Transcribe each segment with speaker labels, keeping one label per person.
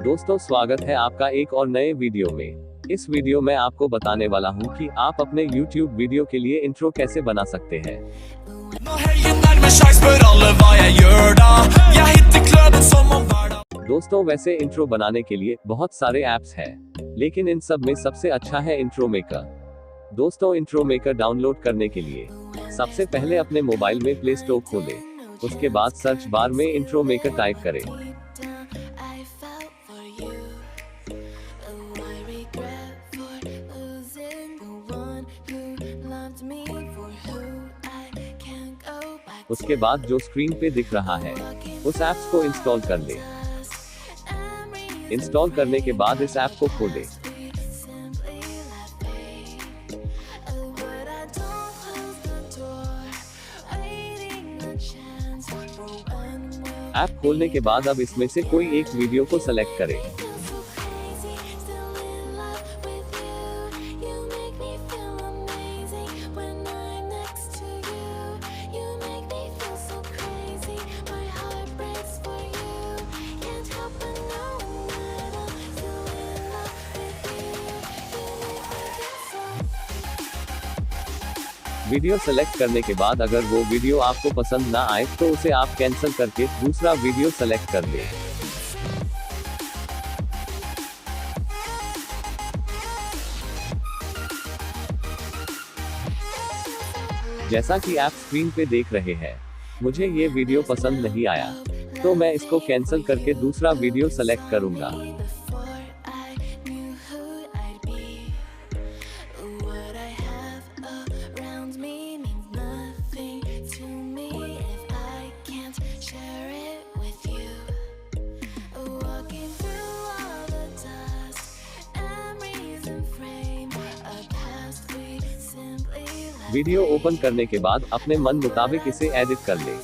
Speaker 1: दोस्तों स्वागत है आपका एक और नए वीडियो में। इस वीडियो में आपको बताने वाला हूं कि आप अपने YouTube वीडियो के लिए इंट्रो कैसे बना सकते हैं। दोस्तों वैसे इंट्रो बनाने के लिए बहुत सारे ऐप्स हैं, लेकिन इन सब में सबसे अच्छा है इंट्रो मेकर। दोस्तों इंट्रो मेकर डाउनलोड करने के लिए सबसे पहले अपने मोबाइल में प्ले स्टोर खोलें, उसके बाद सर्च बार में इंट्रो मेकर टाइप करें। उसके बाद जो स्क्रीन पे दिख रहा है उस ऐप्स को इंस्टॉल कर ले। इंस्टॉल करने के बाद इस ऐप को खोलें। ऐप खोलने के बाद अब इसमें से कोई एक वीडियो को सेलेक्ट करें। वीडियो सेलेक्ट करने के बाद अगर वो वीडियो आपको पसंद ना आए तो उसे आप कैंसिल करके दूसरा वीडियो सेलेक्ट कर लें। जैसा कि आप स्क्रीन पे देख रहे हैं, मुझे ये वीडियो पसंद नहीं आया, तो मैं इसको कैंसिल करके दूसरा वीडियो सेलेक्ट करूंगा। वीडियो ओपन करने के बाद अपने मन मुताबिक इसे एडिट कर ले।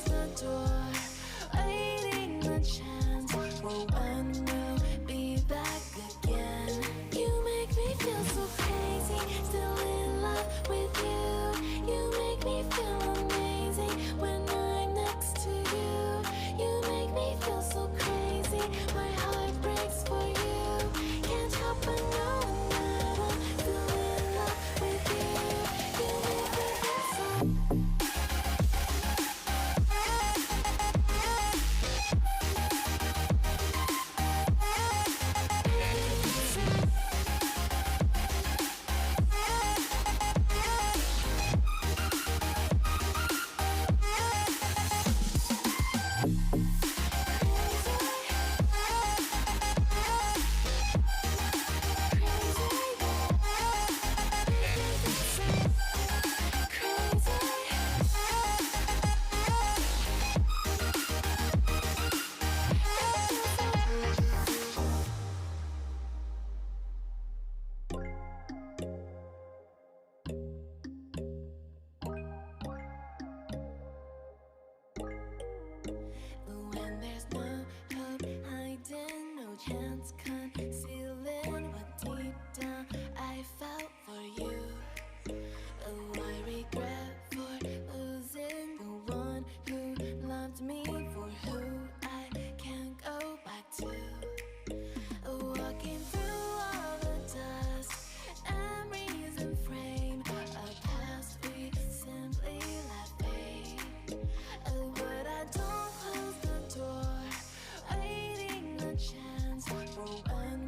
Speaker 2: Chance concealing what deep down I felt for you. Oh, I regret for losing the one who loved me, for who I can't go back to. Walking through all the dust, memories and frame, a past we simply let fade. But I don't close the door, waiting a chance for when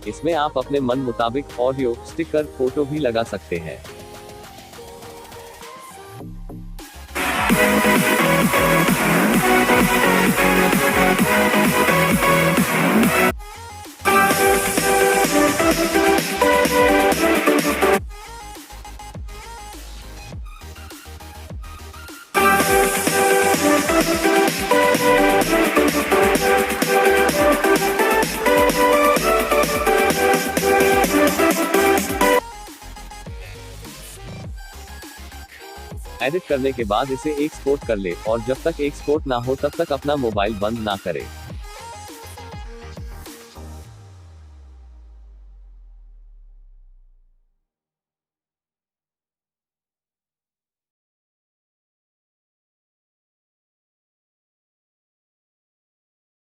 Speaker 1: इसमें आप अपने मन मुताबिक audio, sticker, photo भी लगा सकते हैं। Edit करने के बाद इसे एक्सपोर्ट कर ले और जब तक एक्सपोर्ट ना हो तब तक अपना मोबाइल बंद ना करें।